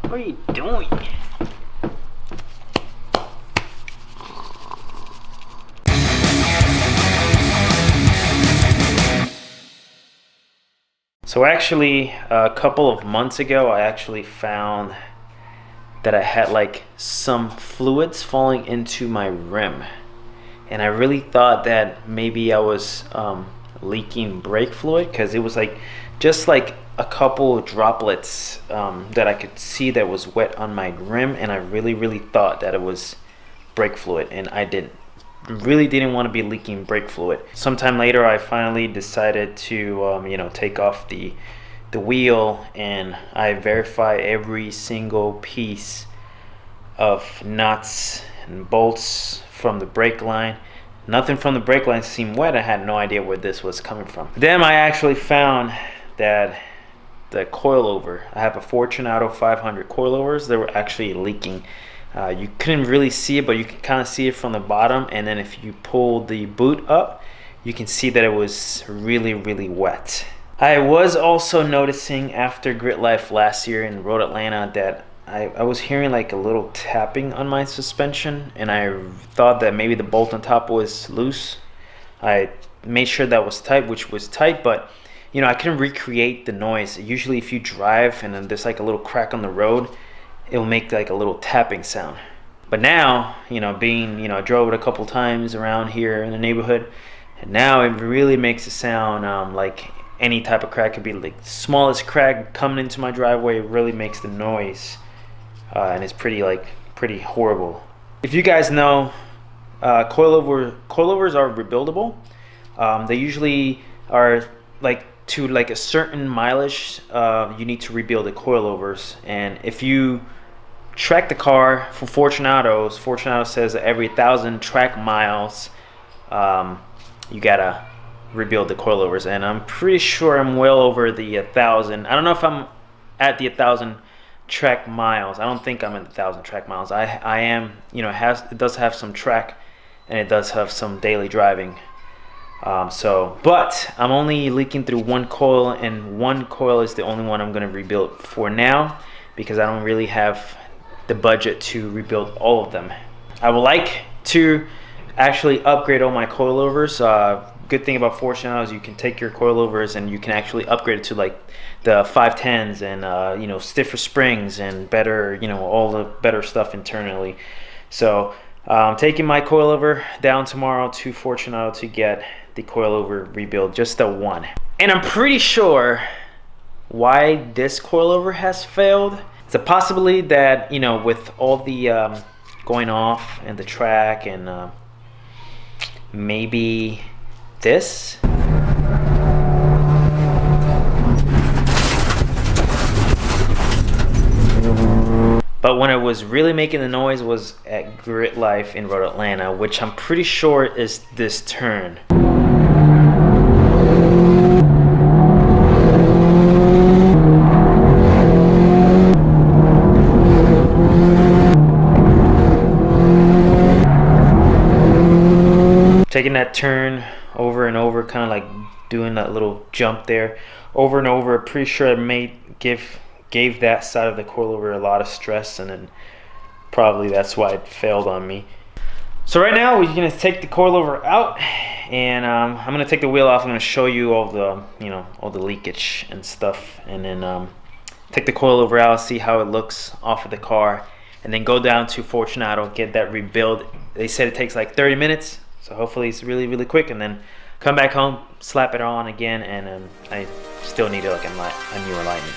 What are you doing? So actually, a couple of months ago, I actually found that I had like some fluids falling into my rim. And I really thought that maybe I was leaking brake fluid, because it was like just like a couple droplets that I could see that was wet on my rim, and I really thought that it was brake fluid, and I really didn't want to be leaking brake fluid. Sometime later, I finally decided to take off the wheel, and I verify every single piece of nuts and bolts from the brake line. Nothing from the brake line seemed wet. I had no idea where this was coming from. Then I actually found that the coilover, I have a Forunte Auto 500 coilovers, they were actually leaking. You couldn't really see it, but you can kind of see it from the bottom, and then if you pull the boot up, you can see that it was really wet. I was also noticing after Grit Life last year in Road Atlanta that I was hearing like a little tapping on my suspension, and I thought that maybe the bolt on top was loose. I made sure that was tight, which was tight, but I couldn't recreate the noise. Usually if you drive and then there's like a little crack on the road, it'll make like a little tapping sound. But now, I drove it a couple times around here in the neighborhood, and now it really makes a sound like any type of crack. Could be like the smallest crack coming into my driveway. It really makes the noise, and it's pretty horrible. If you guys know, coilovers are rebuildable. They usually are like to like a certain mileage, you need to rebuild the coilovers. And if you track the car for Forunte Auto says that every 1,000 track miles, you gotta rebuild the coilovers. And I'm pretty sure I'm well over the 1,000. I don't know if I'm at the 1,000 track miles. I don't think I'm at 1,000 track miles. I am. It does have some track, and it does have some daily driving. But I'm only leaking through one coil, and one coil is the only one I'm going to rebuild for now, because I don't really have the budget to rebuild all of them. I would like to actually upgrade all my coilovers. Good thing about Forunte is you can take your coilovers and you can actually upgrade it to like the 510s and stiffer springs and better, all the better stuff internally. So I'm taking my coilover down tomorrow to Forunte Auto to get the coilover rebuild, just the one. And I'm pretty sure why this coilover has failed. It's a possibility that with all the going off and the track and maybe this. But when it was really making the noise was at Grit Life in Road Atlanta, which I'm pretty sure is this turn. Taking that turn over and over, kind of like doing that little jump there over and over. Pretty sure it gave that side of the coilover a lot of stress, and then probably that's why it failed on me. So right now we're gonna take the coilover out, and I'm gonna take the wheel off. I'm gonna show you all the all the leakage and stuff, and then take the coilover out, see how it looks off of the car, and then go down to Forunte Auto, get that rebuild. They said it takes like 30 minutes. So hopefully it's really quick, and then come back home, slap it on again, and I still need like a new alignment.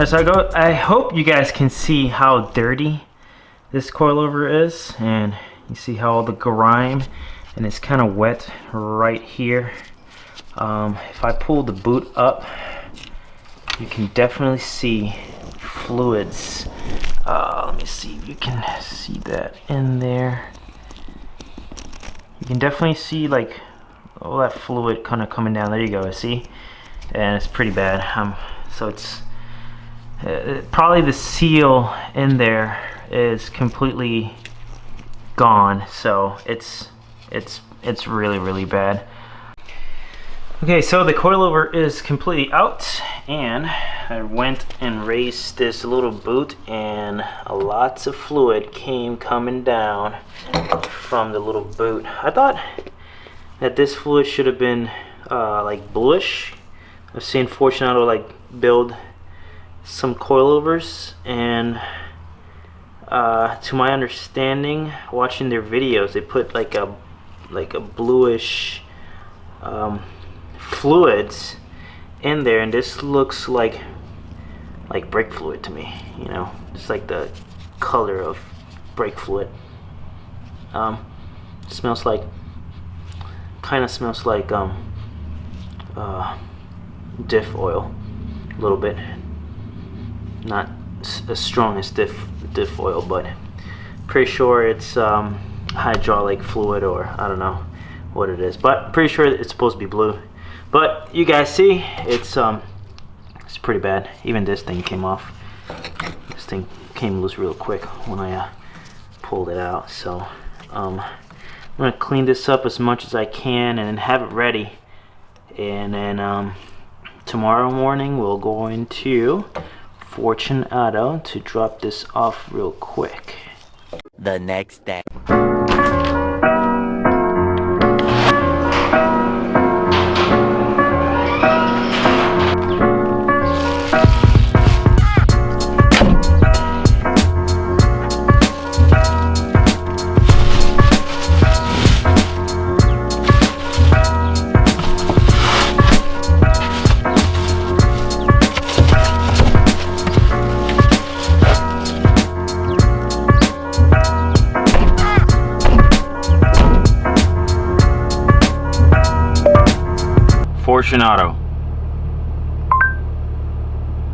So I hope you guys can see how dirty this coilover is, and you see how all the grime, and it's kind of wet right here. If I pull the boot up, you can definitely see fluids. Let me see if you can see that in there. You can definitely see like all that fluid kind of coming down. There you go, see? And it's pretty bad. So it's probably the seal in there is completely gone. So it's really bad. Okay, so the coilover is completely out, and I went and raised this little boot, and lots of fluid came coming down from the little boot. I thought that this fluid should have been like bluish. I've seen Forunte Auto like build some coilovers, and to my understanding, watching their videos, they put like a bluish fluids in there, and this looks like brake fluid to me, you know, just like the color of brake fluid. Smells like, kind of smells like diff oil a little bit, not as strong as diff oil, but pretty sure it's hydraulic fluid, or I don't know what it is, but pretty sure it's supposed to be blue. But you guys see, it's pretty bad. Even this thing came off. This thing came loose real quick when I pulled it out. So I'm gonna clean this up as much as I can and have it ready. And then tomorrow morning we'll go into Forunte Auto to drop this off real quick. The next day. Forunte Auto.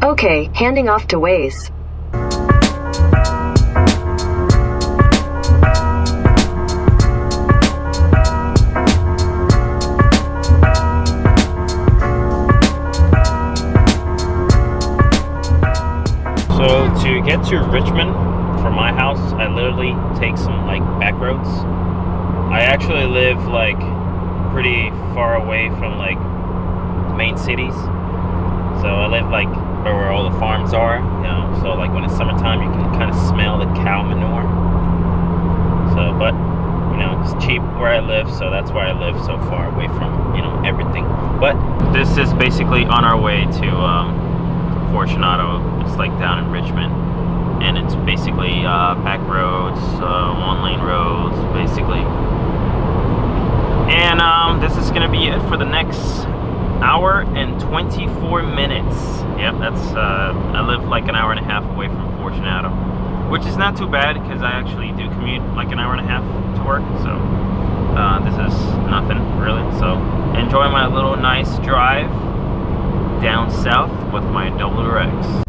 Okay, handing off to Waze. So to get to Richmond from my house, I literally take some like back roads. I actually live like pretty far away from like main cities, so I live like where all the farms are, you know, so like when it's summertime you can kind of smell the cow manure. So but you know, it's cheap where I live, so that's why I live so far away from, you know, everything. But this is basically on our way to Forunte Auto. It's like down in Richmond, and it's basically back roads, one lane roads basically. And this is gonna be it for the next hour and 24 minutes. Yep, that's I live like an hour and a half away from Forunte Auto, which is not too bad because I actually do commute like an hour and a half to work, so this is nothing really. So enjoy my little nice drive down south with my WRX.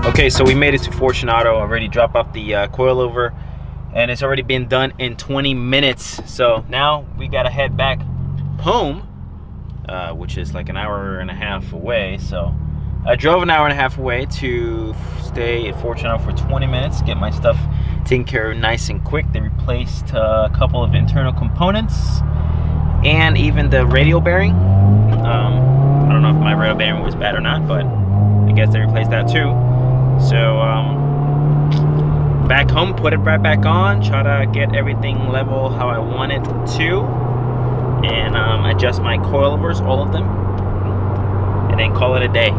Okay, so we made it to Forunte Auto. Already dropped off the coilover, and it's already been done in 20 minutes. So now we gotta head back home, which is like an hour and a half away. So I drove an hour and a half away to stay at Forunte Auto for 20 minutes, get my stuff taken care of nice and quick. They replaced a couple of internal components and even the radial bearing. I don't know if my radial bearing was bad or not, but I guess they replaced that too. So back home, put it right back on, try to get everything level how I want it to, and adjust my coilovers, all of them, and then call it a day.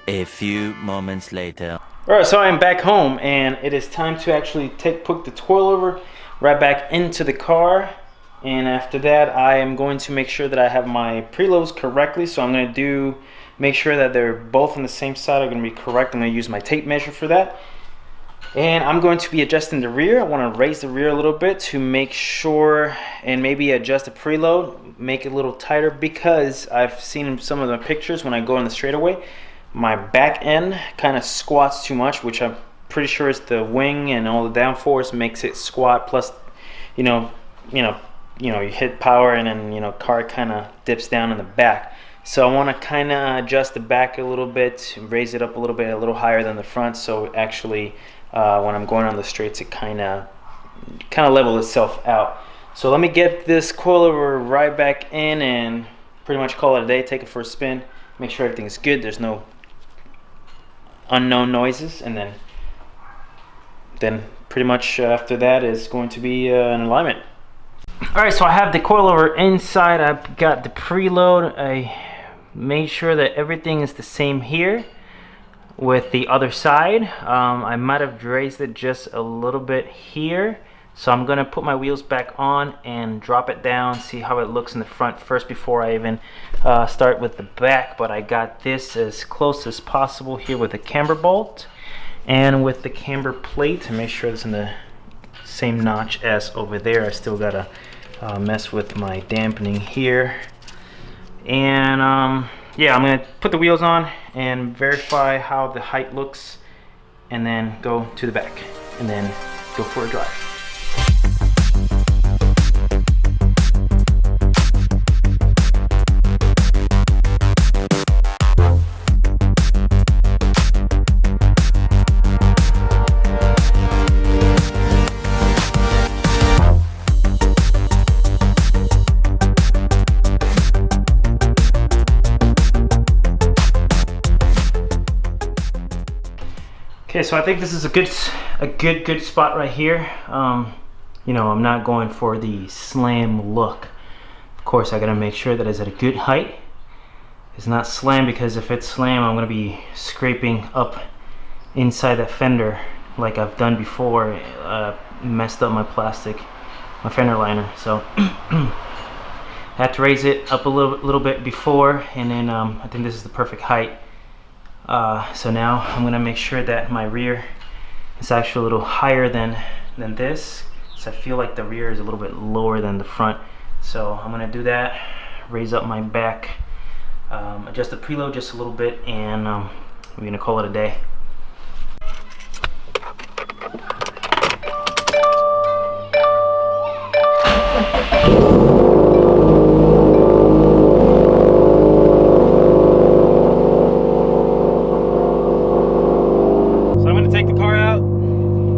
A few moments later. Alright, so I'm back home, and it is time to actually put the coilover right back into the car. And after that, I am going to make sure that I have my preloads correctly. So I'm going to make sure that they're both on the same side are going to be correct. I'm going to use my tape measure for that. And I'm going to be adjusting the rear. I want to raise the rear a little bit to make sure, and maybe adjust the preload, make it a little tighter, because I've seen some of the pictures when I go on the straightaway, my back end kind of squats too much, which I'm pretty sure it's the wing and all the downforce makes it squat. Plus, you know, you hit power and then car kind of dips down in the back. So I want to kind of adjust the back a little bit, raise it up a little bit, a little higher than the front. So actually, when I'm going on the straights, it kind of level itself out. So let me get this coilover right back in and pretty much call it a day. Take it for a spin, make sure everything's good. There's no unknown noises, and then pretty much after that is going to be an alignment. All right, so I have the coilover inside. I've got the preload. I made sure that everything is the same here with the other side. I might have raised it just a little bit here. So I'm gonna put my wheels back on and drop it down, see how it looks in the front first before I even start with the back. But I got this as close as possible here with the camber bolt and with the camber plate to make sure it's in the same notch as over there. I still gotta mess with my dampening here. And yeah, I'm gonna put the wheels on and verify how the height looks, and then go to the back and then go for a drive. Okay, so I think this is a good spot right here. You know, I'm not going for the slam look. Of course, I gotta make sure that it's at a good height. It's not slam, because if it's slam, I'm gonna be scraping up inside that fender like I've done before. Messed up my fender liner. So I had to raise it up a little bit before, and then I think this is the perfect height. So now I'm gonna make sure that my rear is actually a little higher than this. So I feel like the rear is a little bit lower than the front. So I'm gonna do that, raise up my back, adjust the preload just a little bit, and we're gonna call it a day.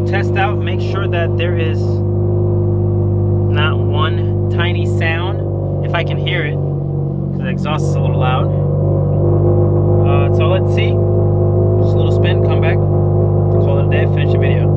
Test out, make sure that there is not one tiny sound, if I can hear it, because the exhaust is a little loud. So let's see. Just a little spin, come back, call it a day, finish the video.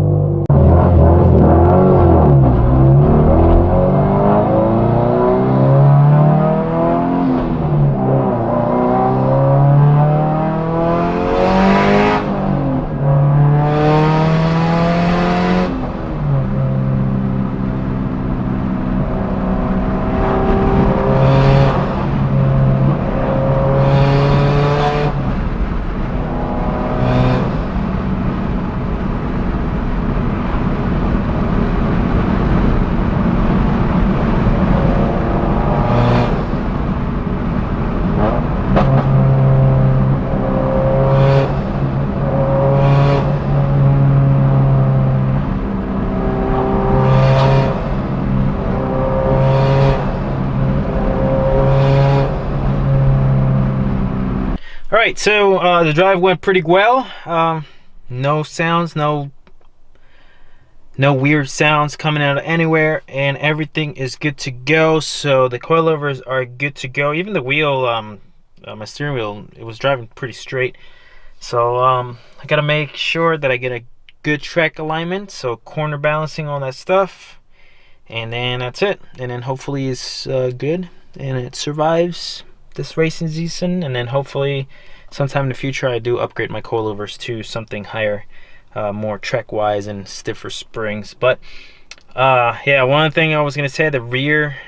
Alright, so the drive went pretty well. No sounds, no weird sounds coming out of anywhere, and everything is good to go. So the coilovers are good to go. Even the wheel, my steering wheel, it was driving pretty straight. So I gotta make sure that I get a good track alignment, so corner balancing, all that stuff, and then that's it. And then hopefully it's good and it survives this racing season, and then hopefully sometime in the future I do upgrade my coilovers to something higher, more track wise and stiffer springs. But yeah, one thing I was gonna say, the rear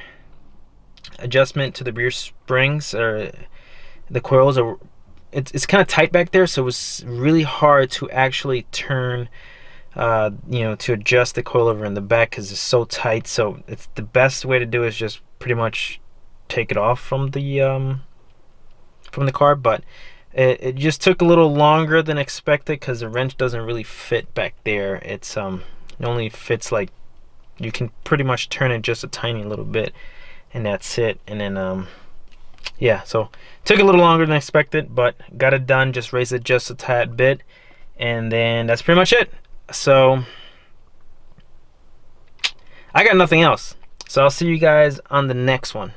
adjustment to the rear springs, or the coils, are it's kind of tight back there, so it was really hard to actually turn, you know, to adjust the coilover in the back because it's so tight. So it's the best way to do is just pretty much take it off from the car. But It just took a little longer than expected because the wrench doesn't really fit back there. It only fits like, you can pretty much turn it just a tiny little bit, and that's it. And then yeah, so took a little longer than expected, but got it done. Just raised it just a tad bit, and then that's pretty much it. So I got nothing else. So I'll see you guys on the next one.